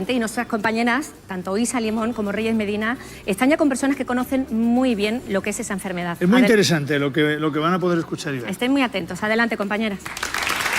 Y nuestras compañeras, tanto Isa Limón como Reyes Medina, están ya con personas que conocen muy bien lo que es esa enfermedad. Es muy interesante lo que van a poder escuchar y ver. Estén muy atentos. Adelante, compañeras.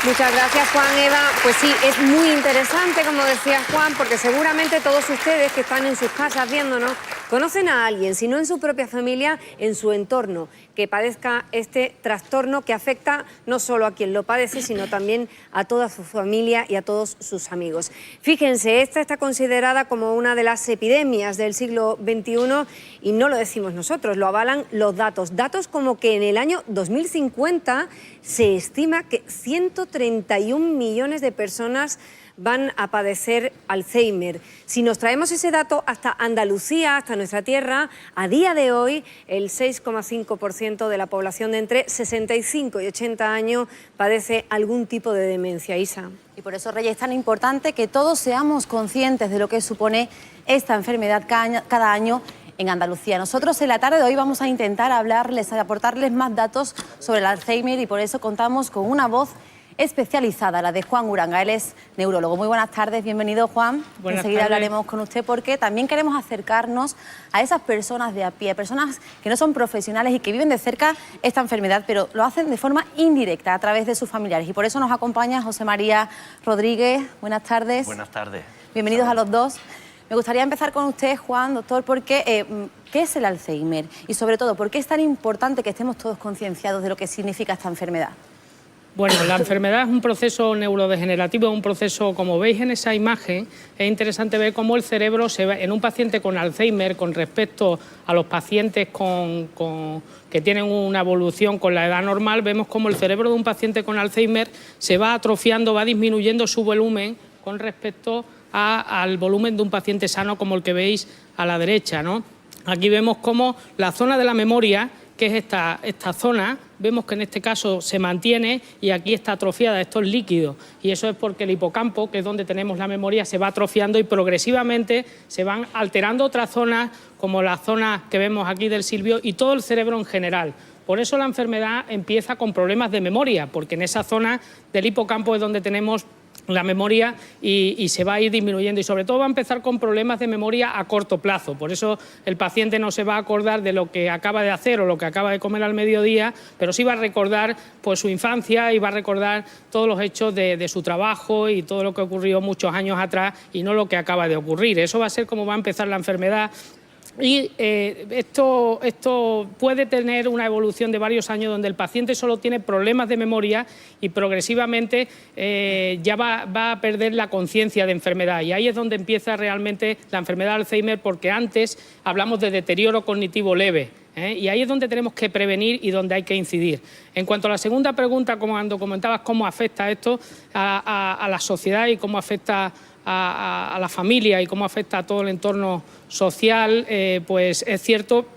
Muchas gracias, Juan, Eva. Pues sí, es muy interesante, como decía Juan, porque seguramente todos ustedes que están en sus casas viéndonos conocen a alguien, si no en su propia familia, en su entorno, que padezca este trastorno que afecta no solo a quien lo padece, sino también a toda su familia y a todos sus amigos. Fíjense, esta está considerada como una de las epidemias del siglo XXI y no lo decimos nosotros, lo avalan los datos. Datos como que en el año 2050 se estima que 131 millones de personas van a padecer Alzheimer. Si nos traemos ese dato hasta Andalucía, hasta nuestra tierra, a día de hoy el 6,5% de la población de entre 65 y 80 años padece algún tipo de demencia. Isa. Y por eso, Reyes, es tan importante que todos seamos conscientes de lo que supone esta enfermedad cada año en Andalucía. Nosotros en la tarde de hoy vamos a intentar aportarles más datos sobre el Alzheimer y por eso contamos con una voz especializada, la de Juan Uranga. Él es neurólogo. Muy buenas tardes, bienvenido, Juan. Enseguida hablaremos con usted porque también queremos acercarnos a esas personas de a pie, personas que no son profesionales y que viven de cerca esta enfermedad, pero lo hacen de forma indirecta a través de sus familiares. Y por eso nos acompaña José María Rodríguez. Buenas tardes. Buenas tardes. Bienvenidos a los dos. Me gustaría empezar con usted, Juan, doctor, porque ¿qué es el Alzheimer? Y sobre todo, ¿por qué es tan importante que estemos todos concienciados de lo que significa esta enfermedad? Bueno, la enfermedad es un proceso neurodegenerativo, un proceso, como veis en esa imagen, es interesante ver cómo el cerebro se va, en un paciente con Alzheimer, con respecto a los pacientes que tienen una evolución con la edad normal, vemos cómo el cerebro de un paciente con Alzheimer se va atrofiando, va disminuyendo su volumen con respecto al volumen de un paciente sano como el que veis a la derecha, ¿no? Aquí vemos cómo la zona de la memoria, que es esta zona, vemos que en este caso se mantiene y aquí está atrofiada, esto es líquido. Y eso es porque el hipocampo, que es donde tenemos la memoria, se va atrofiando y progresivamente se van alterando otras zonas, como la zona que vemos aquí del silvio y todo el cerebro en general. Por eso la enfermedad empieza con problemas de memoria, porque en esa zona del hipocampo es donde tenemos la memoria y se va a ir disminuyendo y sobre todo va a empezar con problemas de memoria a corto plazo. Por eso el paciente no se va a acordar de lo que acaba de hacer o lo que acaba de comer al mediodía, pero sí va a recordar pues, su infancia y va a recordar todos los hechos de su trabajo y todo lo que ocurrió muchos años atrás y no lo que acaba de ocurrir. Eso va a ser como va a empezar la enfermedad. Y esto puede tener una evolución de varios años donde el paciente solo tiene problemas de memoria y progresivamente ya va a perder la conciencia de enfermedad. Y ahí es donde empieza realmente la enfermedad de Alzheimer, porque antes hablamos de deterioro cognitivo leve. Y ahí es donde tenemos que prevenir y donde hay que incidir. En cuanto a la segunda pregunta, como cuando comentabas cómo afecta esto a la sociedad y cómo afecta a la familia y cómo afecta a todo el entorno social, pues es cierto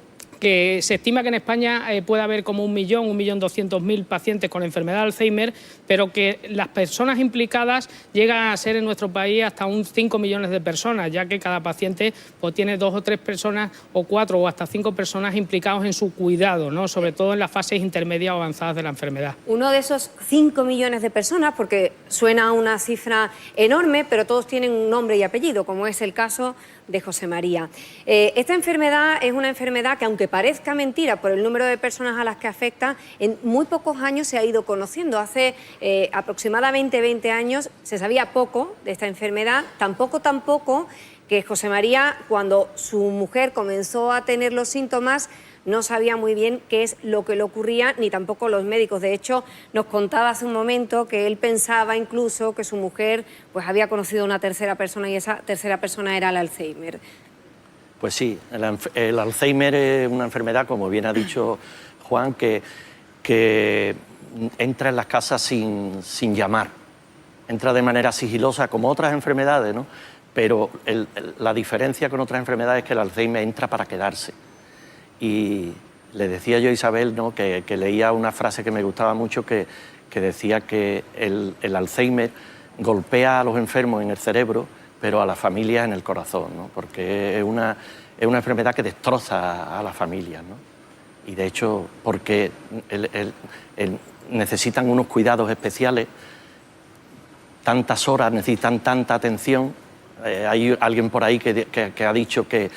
que se estima que en España puede haber como 1.200.000 pacientes con enfermedad de Alzheimer, pero que las personas implicadas llegan a ser en nuestro país hasta 5 millones de personas, ya que cada paciente pues, tiene 2 o 3 personas o 4 o hasta 5 personas implicados en su cuidado, ¿no? Sobre todo en las fases intermedias o avanzadas de la enfermedad. Uno de esos 5 millones de personas, porque suena una cifra enorme, pero todos tienen un nombre y apellido, como es el caso de José María. Esta enfermedad es una enfermedad que, aunque parezca mentira por el número de personas a las que afecta, en muy pocos años se ha ido conociendo. Hace aproximadamente 20 años se sabía poco de esta enfermedad, tampoco que José María, cuando su mujer comenzó a tener los síntomas, no sabía muy bien qué es lo que le ocurría, ni tampoco los médicos. De hecho, nos contaba hace un momento que él pensaba incluso que su mujer pues, había conocido a una tercera persona y esa tercera persona era el Alzheimer. Pues sí, el Alzheimer es una enfermedad, como bien ha dicho Juan, que entra en las casas sin llamar. Entra de manera sigilosa, como otras enfermedades, ¿no? Pero la diferencia con otras enfermedades es que el Alzheimer entra para quedarse. Y le decía yo a Isabel, ¿no? que leía una frase que me gustaba mucho que decía que el Alzheimer golpea a los enfermos en el cerebro, pero a las familias en el corazón, ¿no? Porque es una enfermedad que destroza a las familias, ¿no? Y de hecho, porque necesitan unos cuidados especiales, tantas horas, necesitan tanta atención hay alguien por ahí que ha dicho que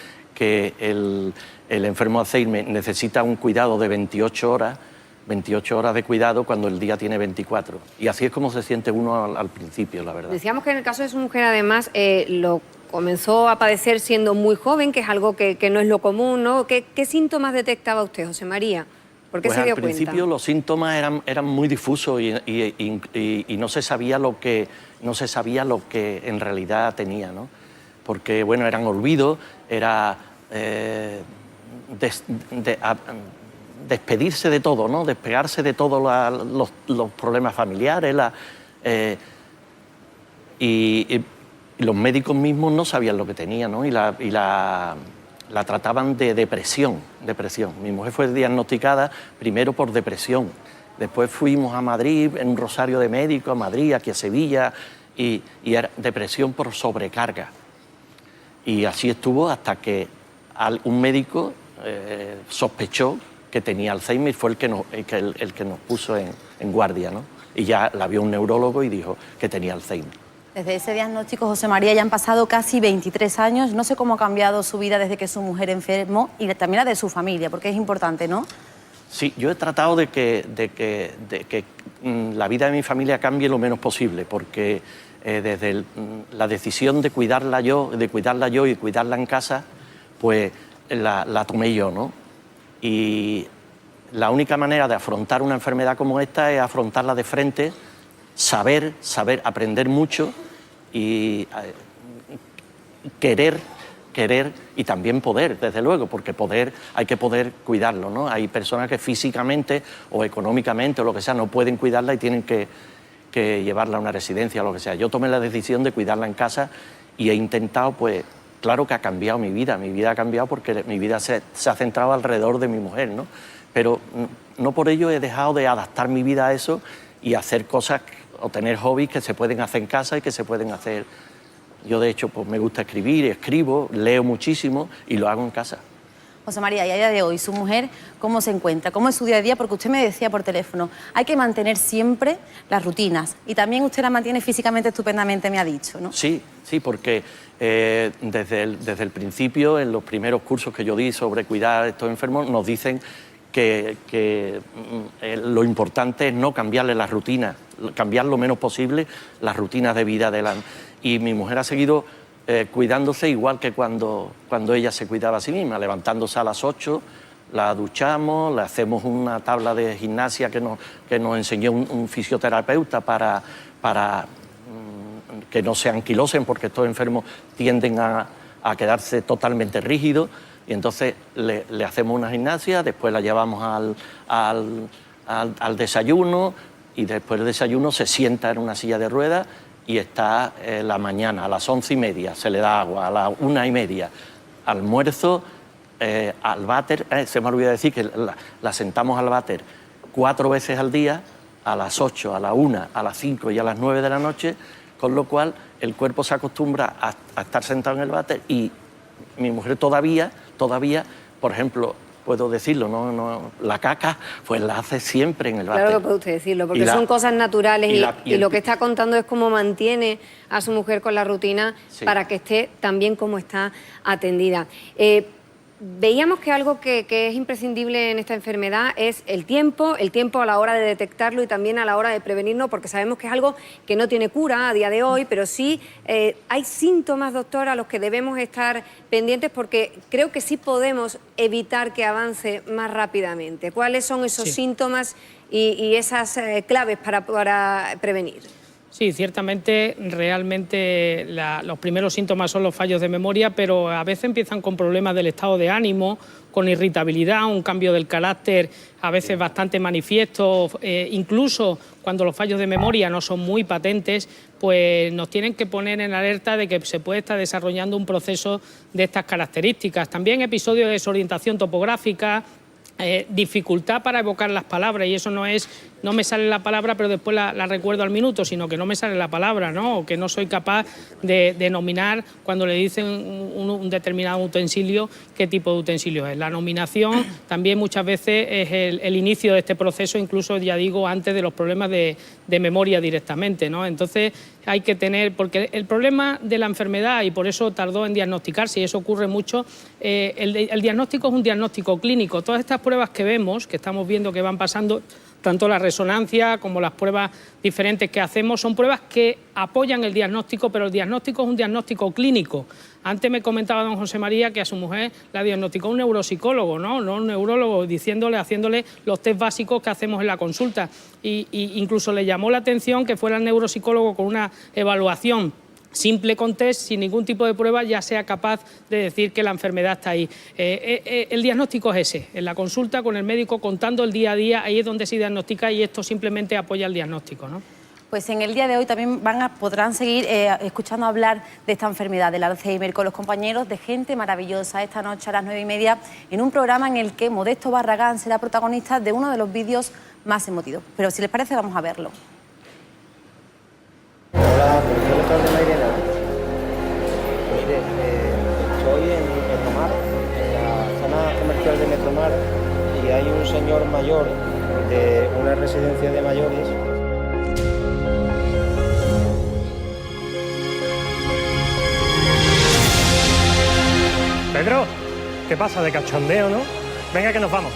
el enfermo de Alzheimer necesita un cuidado de 28 horas de cuidado cuando el día tiene 24. Y así es como se siente uno al principio, la verdad. Decíamos que en el caso de su mujer, además, lo comenzó a padecer siendo muy joven, que es algo que no es lo común, ¿no? ¿Qué síntomas detectaba usted, José María? ¿Por qué Pues se dio al principio cuenta? los síntomas eran muy difusos y no se sabía lo que en realidad tenía, ¿no? Porque, bueno, eran olvidos, era despedirse de todo, ¿no? Despegarse de todos los problemas familiares, y los médicos mismos no sabían lo que tenía, ¿no? Y la trataban de depresión. Mi mujer fue diagnosticada primero por depresión. Después fuimos a Madrid, en un rosario de médicos, a Madrid, aquí a Sevilla, y era depresión por sobrecarga. Y así estuvo hasta que un médico sospechó que tenía Alzheimer, fue el que nos puso en guardia, ¿no? Y ya la vio un neurólogo y dijo que tenía Alzheimer. Desde ese diagnóstico, José María, ya han pasado casi 23 años. No sé cómo ha cambiado su vida desde que su mujer enfermó y también la de su familia, porque es importante, ¿no? Sí, yo he tratado de que la vida de mi familia cambie lo menos posible, porque desde la decisión de cuidarla yo y cuidarla en casa, pues la tomé yo, ¿no? Y la única manera de afrontar una enfermedad como esta es afrontarla de frente, saber, aprender mucho y querer y también poder, desde luego, porque hay que poder cuidarlo, ¿no? Hay personas que físicamente o económicamente o lo que sea no pueden cuidarla y tienen que llevarla a una residencia o lo que sea. Yo tomé la decisión de cuidarla en casa y he intentado, pues, claro que ha cambiado mi vida ha cambiado porque mi vida se ha centrado alrededor de mi mujer, ¿no? Pero no por ello he dejado de adaptar mi vida a eso y hacer cosas o tener hobbies que se pueden hacer en casa y que se pueden hacer. Yo, de hecho, pues me gusta escribir, escribo, leo muchísimo y lo hago en casa. José María, y a día de hoy, ¿su mujer cómo se encuentra? ¿Cómo es su día a día? Porque usted me decía por teléfono, hay que mantener siempre las rutinas. Y también usted las mantiene físicamente estupendamente, me ha dicho, ¿no? Sí, porque desde el principio, en los primeros cursos que yo di sobre cuidar a estos enfermos, nos dicen que lo importante es no cambiarle las rutinas, cambiar lo menos posible las rutinas de vida de la... Y mi mujer ha seguido cuidándose igual que cuando ella se cuidaba a sí misma, levantándose a las 8, la duchamos, le hacemos una tabla de gimnasia que nos enseñó un fisioterapeuta para que no se anquilosen, porque estos enfermos tienden a quedarse totalmente rígidos, y entonces le hacemos una gimnasia, después la llevamos al desayuno, y después del desayuno se sienta en una silla de ruedas y está la mañana a las 11:30, se le da agua, a las 1:30, almuerzo, al váter, se me olvidó decir que la sentamos al váter 4 veces al día, a las 8, a la 1, a las 5 y a las 9 de la noche, con lo cual el cuerpo se acostumbra a estar sentado en el váter y mi mujer todavía, por ejemplo, puedo decirlo, ¿no? La caca, pues la hace siempre en el váter. Claro que puede usted decirlo, porque son cosas naturales y lo que está contando es cómo mantiene a su mujer con la rutina, sí, para que esté tan bien como está atendida. Veíamos que algo que es imprescindible en esta enfermedad es el tiempo a la hora de detectarlo y también a la hora de prevenirlo, porque sabemos que es algo que no tiene cura a día de hoy, pero sí hay síntomas, doctor, a los que debemos estar pendientes, porque creo que sí podemos evitar que avance más rápidamente. ¿Cuáles son esos síntomas y esas claves para prevenir? Sí, ciertamente, realmente los primeros síntomas son los fallos de memoria, pero a veces empiezan con problemas del estado de ánimo, con irritabilidad, un cambio del carácter a veces bastante manifiesto, incluso cuando los fallos de memoria no son muy patentes, pues nos tienen que poner en alerta de que se puede estar desarrollando un proceso de estas características. También episodios de desorientación topográfica, dificultad para evocar las palabras, y eso no es no me sale la palabra, pero después la recuerdo al minuto, sino que no me sale la palabra, ¿no? O que no soy capaz de denominar cuando le dicen un determinado utensilio, qué tipo de utensilio es. La nominación también muchas veces es el inicio de este proceso, incluso, ya digo, antes de los problemas de memoria directamente, ¿no? Entonces hay que tener, porque el problema de la enfermedad, y por eso tardó en diagnosticarse, y eso ocurre mucho, el diagnóstico es un diagnóstico clínico. Todas estas pruebas que vemos, que estamos viendo que van pasando, tanto la resonancia como las pruebas diferentes que hacemos, son pruebas que apoyan el diagnóstico, pero el diagnóstico es un diagnóstico clínico. Antes me comentaba don José María que a su mujer la diagnosticó un neuropsicólogo, no un neurólogo, haciéndole los test básicos que hacemos en la consulta. Y incluso le llamó la atención que fuera el neuropsicólogo con una evaluación simple con test, sin ningún tipo de prueba, ya sea capaz de decir que la enfermedad está ahí. El diagnóstico es ese, en la consulta con el médico, contando el día a día, ahí es donde se diagnostica y esto simplemente apoya el diagnóstico, ¿no? Pues en el día de hoy también podrán seguir escuchando hablar de esta enfermedad, del Alzheimer, con los compañeros de Gente Maravillosa, esta noche a las 9:30, en un programa en el que Modesto Barragán será protagonista de uno de los vídeos más emotivos. Pero si les parece, vamos a verlo. Hola, soy doctor de Mairena. Mire, estoy en Metromar, en la zona comercial de Metromar, y hay un señor mayor de una residencia de mayores. Pedro, ¿qué pasa? De cachondeo, ¿no? Venga que nos vamos.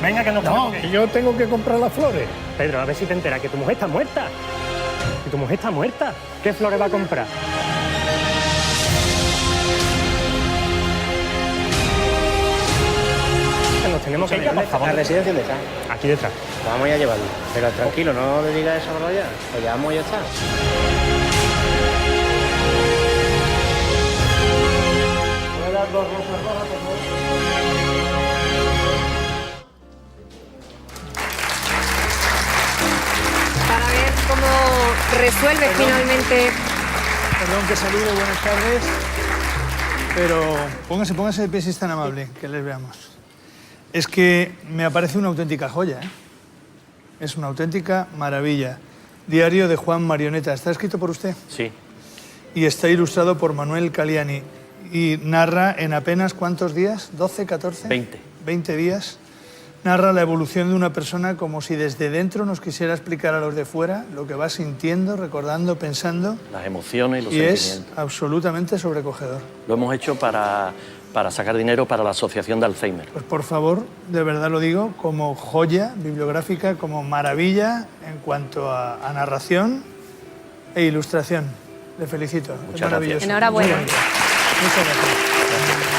Venga que nos vamos. No, que yo tengo que comprar las flores. Pedro, a ver si te enteras que tu mujer está muerta. Que tu mujer está muerta. ¿Qué flores va a comprar? Nos tenemos que ir, por favor. ¿La residencia dónde está? Aquí detrás. Vamos a ir a llevarlo. Pero tranquilo, no le digas eso ahora ya. Lo llevamos y ya está. ¿Puedo dar 2 rosas rojas, por favor? Para ver cómo resuelve finalmente. Perdón que he salido, buenas tardes. Pero póngase de pie si es tan amable, que les veamos. Es que me aparece una auténtica joya, ¿eh? Es una auténtica maravilla. Diario de Juan Marioneta. ¿Está escrito por usted? Sí. Y está ilustrado por Manuel Caliani. Y narra en apenas, ¿cuántos días? ¿12, 14? 20. 20 días. Narra la evolución de una persona como si desde dentro nos quisiera explicar a los de fuera lo que va sintiendo, recordando, pensando. Las emociones y los Y sentimientos. es absolutamente sobrecogedor. Lo hemos hecho para sacar dinero para la Asociación de Alzheimer. Pues por favor, de verdad lo digo, como joya bibliográfica, como maravilla en cuanto a narración e ilustración. Le felicito. Muchas Es maravilloso. gracias. Enhorabuena. Muy bonito. Muchas gracias.